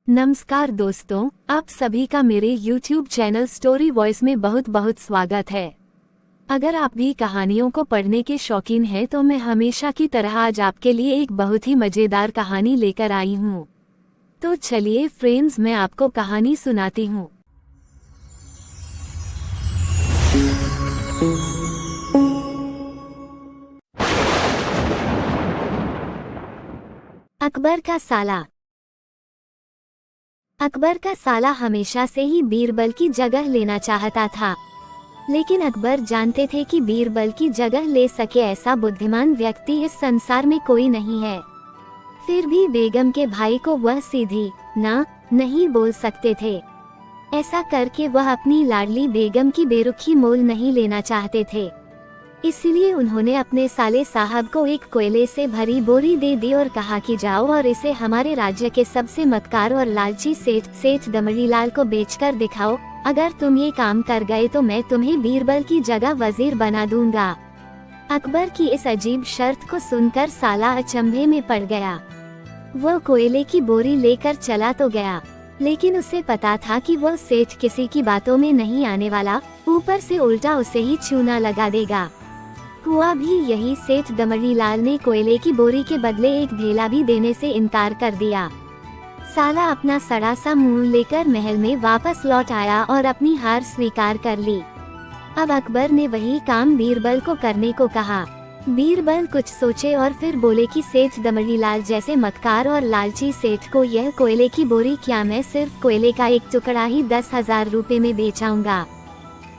नमस्कार दोस्तों, आप सभी का मेरे YouTube चैनल स्टोरी वॉइस में बहुत बहुत स्वागत है। अगर आप भी कहानियों को पढ़ने के शौकीन हैं तो मैं हमेशा की तरह आज आपके लिए एक बहुत ही मज़ेदार कहानी लेकर आई हूँ। तो चलिए फ्रेंड्स, मैं आपको कहानी सुनाती हूँ। अकबर का साला। अकबर का साला हमेशा से ही बीरबल की जगह लेना चाहता था, लेकिन अकबर जानते थे कि बीरबल की जगह ले सके ऐसा बुद्धिमान व्यक्ति इस संसार में कोई नहीं है। फिर भी बेगम के भाई को वह सीधी ना नहीं बोल सकते थे। ऐसा करके वह अपनी लाडली बेगम की बेरुखी मोल नहीं लेना चाहते थे। इसलिए उन्होंने अपने साले साहब को एक कोयले से भरी बोरी दे दी और कहा कि जाओ और इसे हमारे राज्य के सबसे मक्कार और लालची सेठ दमड़ीलाल को बेचकर दिखाओ। अगर तुम ये काम कर गए तो मैं तुम्हें बीरबल की जगह वजीर बना दूंगा। अकबर की इस अजीब शर्त को सुनकर साला अचंभे में पड़ गया। वह कोयले की बोरी लेकर चला तो गया, लेकिन उसे पता था कि वह सेठ किसी की बातों में नहीं आने वाला, ऊपर से उल्टा उसे ही चूना लगा देगा। हुआ भी यही। सेठ दमड़ीलाल ने कोयले की बोरी के बदले एक ढेला भी देने से इनकार कर दिया। साला अपना सड़ा सा मुंह लेकर महल में वापस लौट आया और अपनी हार स्वीकार कर ली। अब अकबर ने वही काम बीरबल को करने को कहा। बीरबल कुछ सोचे और फिर बोले कि सेठ दमड़ीलाल जैसे मक्कार और लालची सेठ को यह कोयले की बोरी क्या, मैं सिर्फ कोयले का एक टुकड़ा ही 10,000 रुपए में बेचाऊंगा।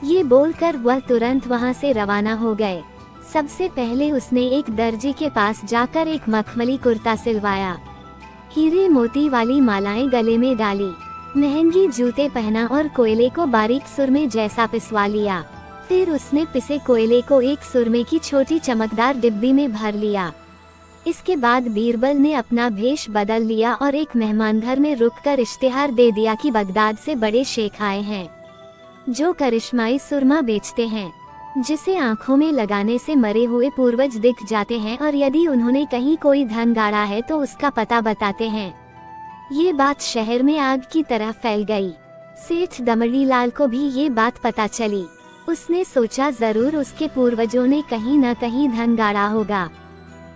ये बोलकर वह तुरंत वहां से रवाना हो गए। सबसे पहले उसने एक दर्जी के पास जाकर एक मखमली कुर्ता सिलवाया, हीरे मोती वाली मालाएं गले में डाली, महंगी जूते पहना और कोयले को बारीक सुरमे जैसा पिसवा लिया। फिर उसने पिसे कोयले को एक सुरमे की छोटी चमकदार डिब्बी में भर लिया। इसके बाद बीरबल ने अपना भेष बदल लिया और एक मेहमान घर में रुककर इश्तिहार दे दिया कि बगदाद से बड़े शेख आए हैं जो करिश्माई सुरमा बेचते हैं, जिसे आंखों में लगाने से मरे हुए पूर्वज दिख जाते हैं और यदि उन्होंने कहीं कोई धन गाड़ा है तो उसका पता बताते हैं। ये बात शहर में आग की तरह फैल गई। सेठ दमड़ीलाल को भी ये बात पता चली। उसने सोचा जरूर उसके पूर्वजों ने कहीं न कहीं धन गाड़ा होगा।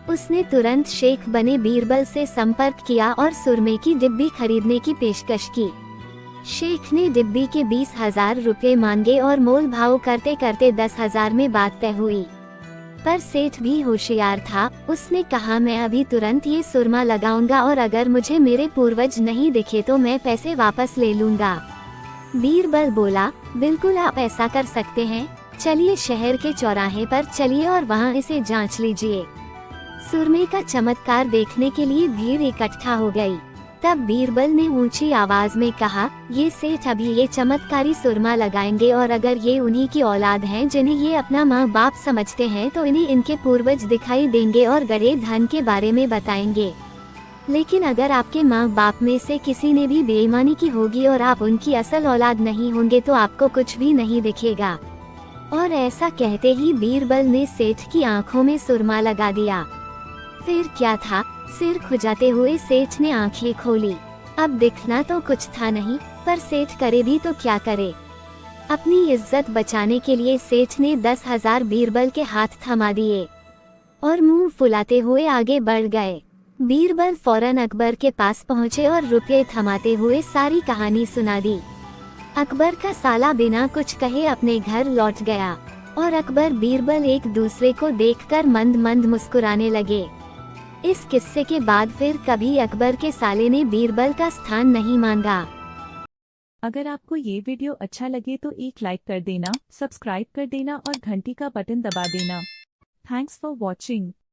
उसने तुरंत शेख बने बीरबल से संपर्क किया और सुरमे की डिब्बी खरीदने की पेशकश की। शेख ने डिब्बी के 20,000 रुपए मांगे और मोल भाव करते करते 10,000 में बात तय हुई। पर सेठ भी होशियार था। उसने कहा, मैं अभी तुरंत ये सुरमा लगाऊंगा और अगर मुझे मेरे पूर्वज नहीं दिखे तो मैं पैसे वापस ले लूंगा। बीरबल बोला, बिल्कुल आप ऐसा कर सकते हैं। चलिए शहर के चौराहे पर चलिए और वहाँ इसे जांच लीजिए। सुरमे का चमत्कार देखने के लिए भीड़ इकट्ठा हो गई। तब बीरबल ने ऊंची आवाज में कहा, ये सेठ अभी ये चमत्कारी सुरमा लगाएंगे और अगर ये उन्हीं की औलाद हैं जिन्हें ये अपना माँ बाप समझते हैं तो इन्हें इनके पूर्वज दिखाई देंगे और गड़े धन के बारे में बताएंगे। लेकिन अगर आपके माँ बाप में से किसी ने भी बेईमानी की होगी और आप उनकी असल औलाद नहीं होंगे तो आपको कुछ भी नहीं दिखेगा। और ऐसा कहते ही बीरबल ने सेठ की आंखों में सुरमा लगा दिया। फिर क्या था, सिर खुजाते हुए सेठ ने आंखें खोली। अब दिखना तो कुछ था नहीं, पर सेठ करे भी तो क्या करे। अपनी इज्जत बचाने के लिए सेठ ने 10,000 बीरबल के हाथ थमा दिए और मुंह फुलाते हुए आगे बढ़ गए। बीरबल फौरन अकबर के पास पहुंचे और रुपये थमाते हुए सारी कहानी सुना दी। अकबर का साला बिना कुछ कहे अपने घर लौट गया और अकबर बीरबल एक दूसरे को देखकर मंद मंद मुस्कुराने लगे। इस किस्से के बाद फिर कभी अकबर के साले ने बीरबल का स्थान नहीं मांगा। अगर आपको ये वीडियो अच्छा लगे तो एक लाइक कर देना, सब्सक्राइब कर देना और घंटी का बटन दबा देना। Thanks for watching.